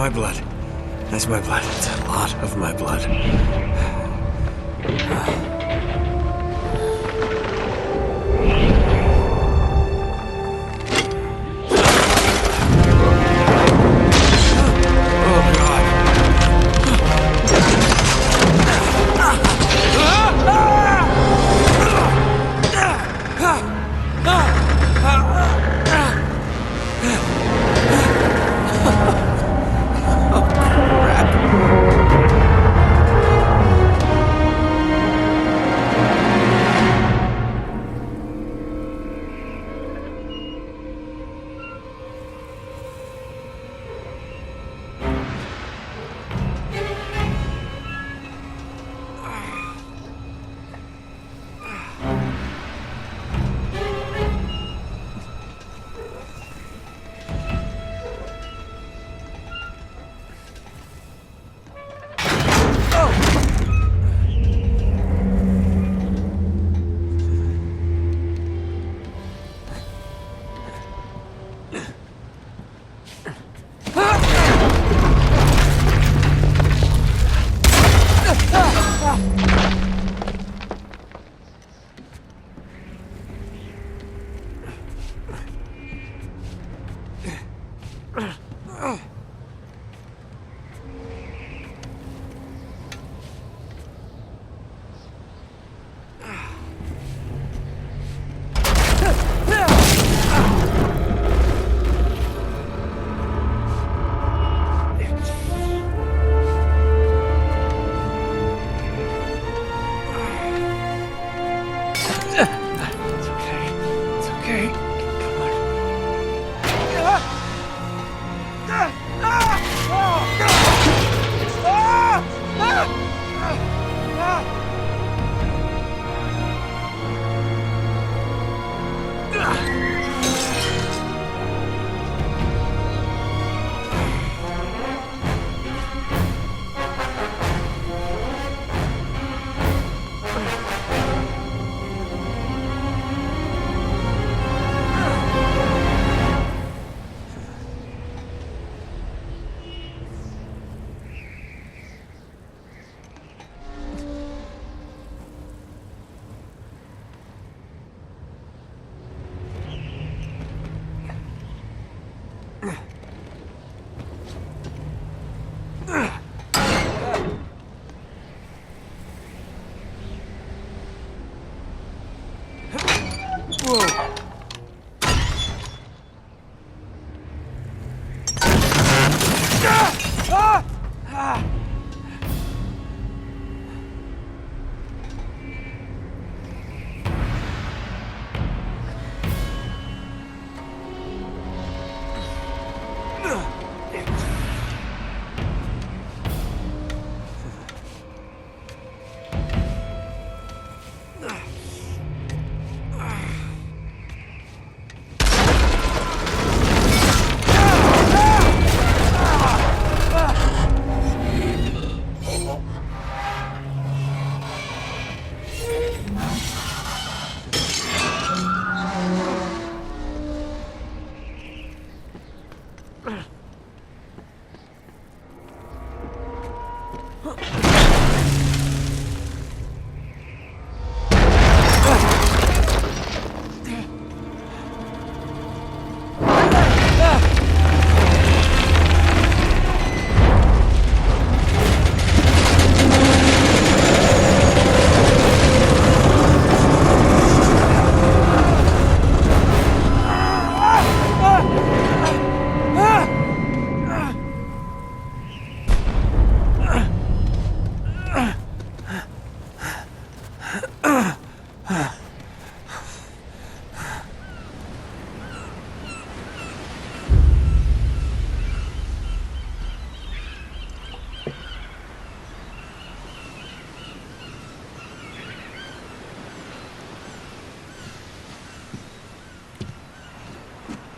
my blood. That's my blood. It's a lot of my blood.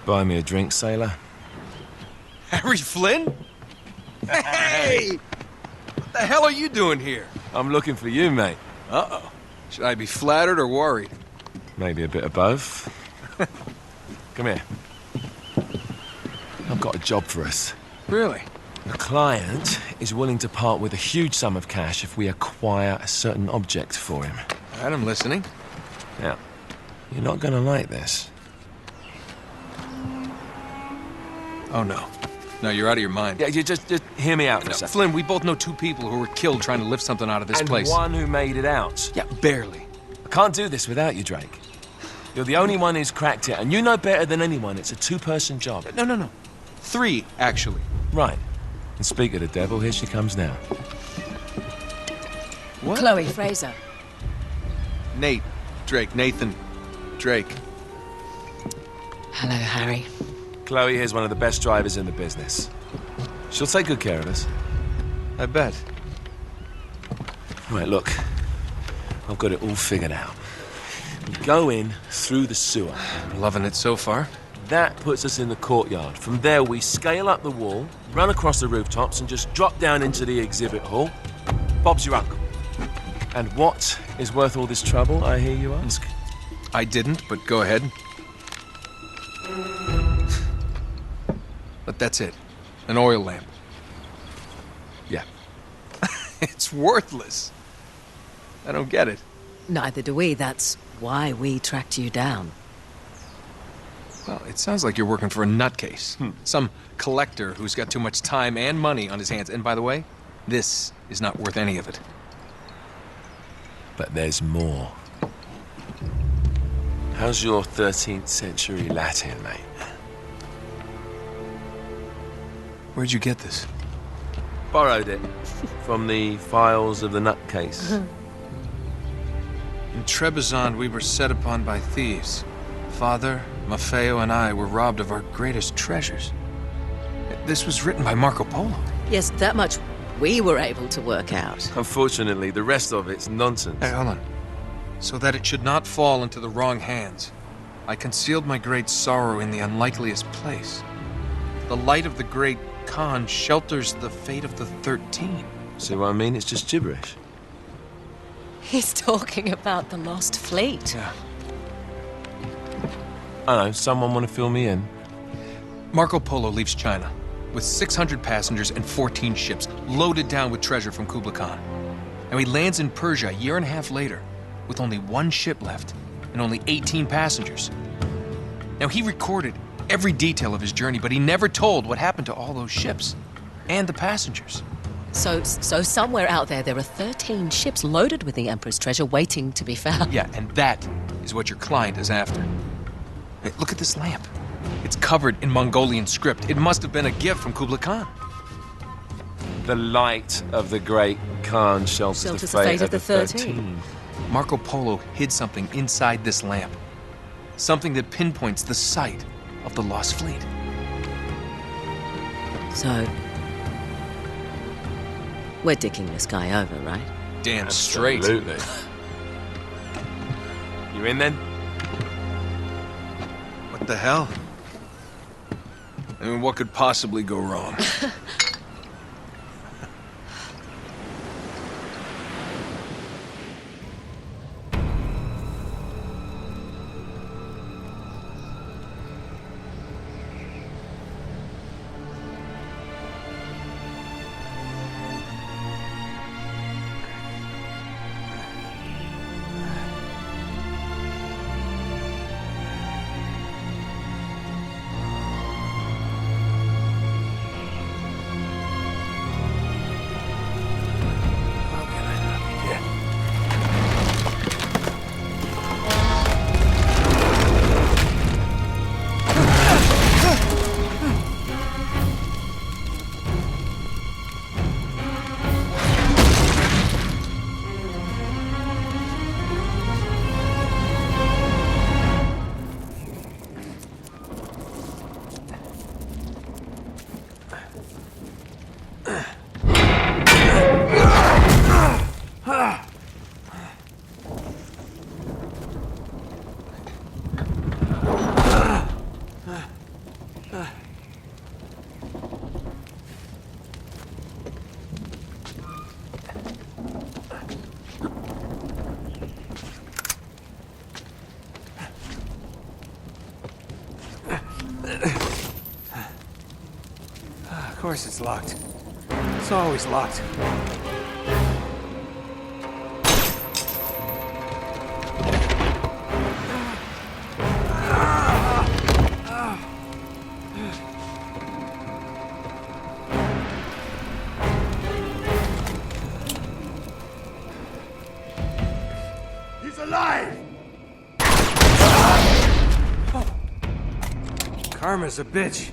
Buy me a drink, sailor? Harry Flynn? Hey! What the hell are you doing here? I'm looking for you, mate. Uh-oh. Should I be flattered or worried? Maybe a bit of both. Come here. I've got a job for us. Really? The client is willing to part with a huge sum of cash if we acquire a certain object for him. All right, I'm listening. Now, you're not gonna like this. Oh, no. No, you're out of your mind. Yeah, you just hear me out for a No, second. Flynn, we both know 2 people who were killed trying to lift something out of this And place. one who made it out. Yeah, barely. I can't do this without you, Drake. You're the only one who's cracked it, and you know better than anyone it's a 2-person job. No. 3, actually. Right. And speak of the devil, here she comes now. What? Chloe Fraser. Nate. Drake. Nathan. Drake. Hello, Harry. Chloe here's one of the best drivers in the business. She'll take good care of us. I bet. Right, look. I've got it all figured out. We go in through the sewer. I'm loving it so far. That puts us in the courtyard. From there, we scale up the wall, run across the rooftops, and just drop down into the exhibit hall. Bob's your uncle. And what is worth all this trouble, I hear you ask? I didn't, but go ahead. But that's it. An oil lamp. Yeah. It's worthless. I don't get it. Neither do we. That's why we tracked you down. Well, it sounds like you're working for a nutcase. Some collector who's got too much time and money on his hands. And by the way, this is not worth any of it. But there's more. How's your 13th century Latin, mate? Where'd you get this? Borrowed it from the files of the nutcase. In Trebizond, we were set upon by thieves. Father, Maffeo, and I were robbed of our greatest treasures. This was written by Marco Polo. Yes, that much we were able to work out. Unfortunately, the rest of it's nonsense. Hey, hold on. So that it should not fall into the wrong hands, I concealed my great sorrow in the unlikeliest place. The light of the great Khan shelters the fate of the 13. See what I mean? It's just gibberish. He's talking about the lost fleet. Yeah. I know, someone want to fill me in? Marco Polo leaves China with 600 passengers and 14 ships loaded down with treasure from Kublai Khan. And he lands in Persia a year and a half later with only 1 ship left and only 18 passengers. Now, he recorded every detail of his journey, but he never told what happened to all those ships and the passengers. So somewhere out there are 13 ships loaded with the Emperor's treasure waiting to be found. Yeah, and that is what your client is after. Hey, look at this lamp. It's covered in Mongolian script. It must have been a gift from Kublai Khan. The light of the great Khan shelters the fate of the 13. Marco Polo hid something inside this lamp. Something that pinpoints the site of the lost fleet. So, we're dicking this guy over, right? Damn straight. Absolutely. You in then? What the hell? I mean, what could possibly go wrong? course it's locked. It's always locked. He's alive! Karma's a bitch.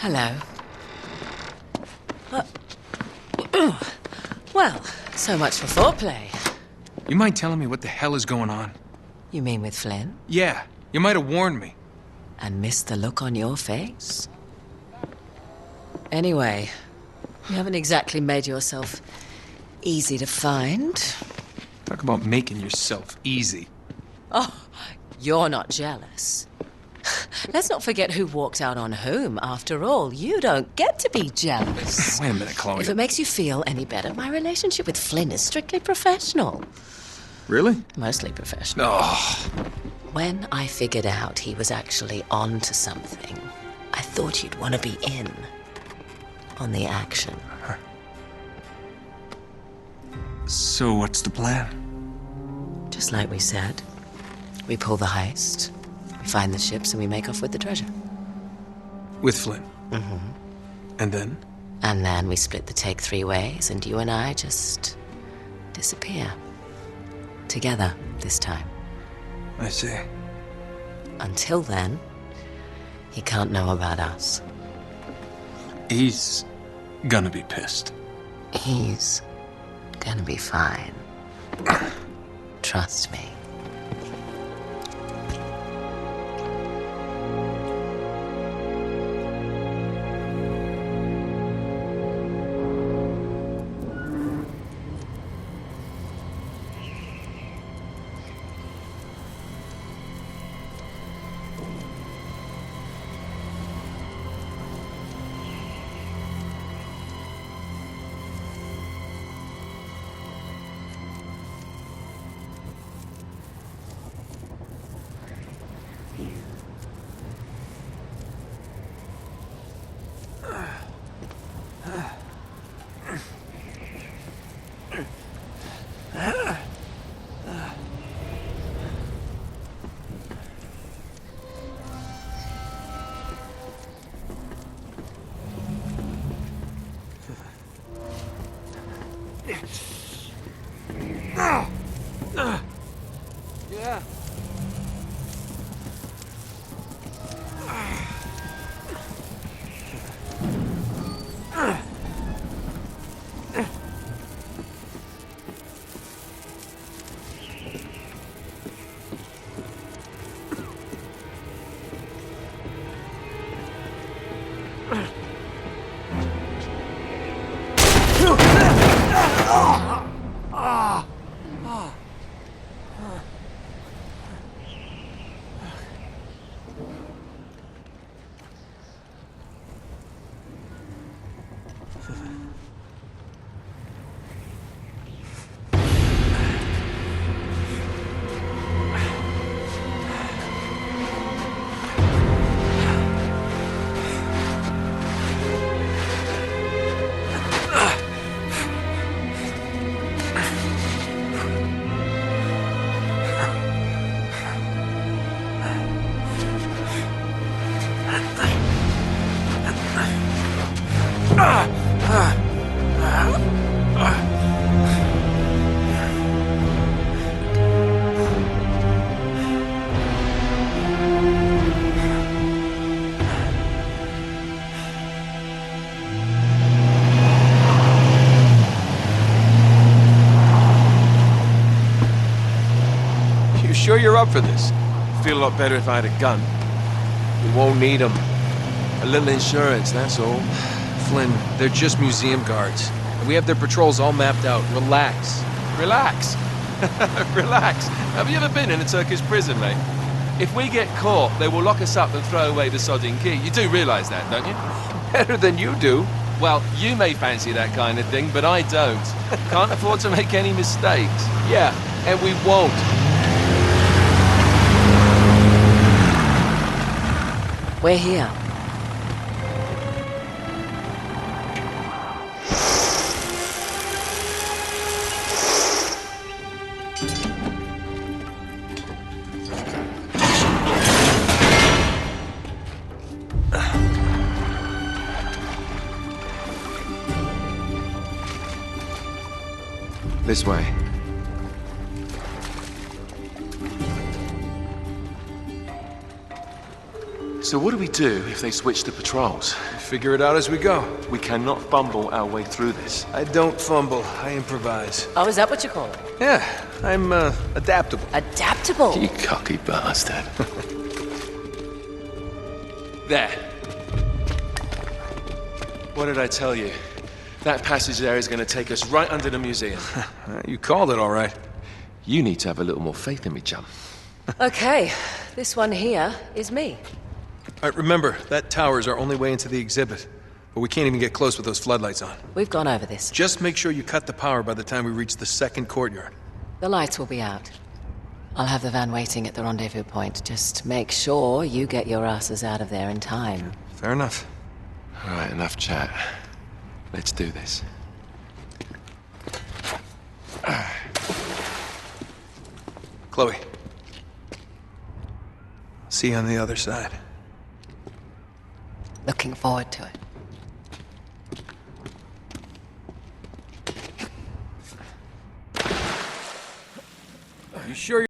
Hello. Well, so much for foreplay. You mind telling me what the hell is going on? You mean with Flynn? Yeah, you might have warned me. And missed the look on your face? Anyway, you haven't exactly made yourself easy to find. Talk about making yourself easy. Oh, you're not jealous. Let's not forget who walked out on whom. After all, you don't get to be jealous. Wait a minute, Chloe. If it makes you feel any better, my relationship with Flynn is strictly professional. Really? Mostly professional. Oh, When I figured out he was actually on to something, I thought you'd want to be in on the action. so what's the plan? Just like we said, we pull the heist, we find the ships, and we make off with the treasure. With Flynn? Mm-hmm. And then? And then we split the take 3 ways, and you and I just disappear. Together, this time. I see. Until then, he can't know about us. He's gonna be pissed. He's gonna be fine. Trust me. Yeah. Sure you're up for this? Feel a lot better if I had a gun. We won't need them. A little insurance, that's all. Flynn, they're just museum guards. And we have their patrols all mapped out. Relax. Relax. Relax. Have you ever been in a Turkish prison, mate? If we get caught, they will lock us up and throw away the sodding key. You do realise that, don't you? Better than you do. Well, you may fancy that kind of thing, but I don't. Can't afford to make any mistakes. Yeah, and we won't. We're here. This way. So what do we do if they switch the patrols? Figure it out as we go. We cannot fumble our way through this. I don't fumble, I improvise. Oh, is that what you call it? Yeah, I'm adaptable. Adaptable. You cocky bastard. There. What did I tell you? That passage there is going to take us right under the museum. You called it all right. You need to have a little more faith in me, chum. Okay, this one here is me. All right, remember, that tower is our only way into the exhibit. But we can't even get close with those floodlights on. We've gone over this. Just make sure you cut the power by the time we reach the second courtyard. The lights will be out. I'll have the van waiting at the rendezvous point. Just make sure you get your asses out of there in time. Fair enough. All right, enough chat. Let's do this. Chloe. See you on the other side. Looking forward to it. You sure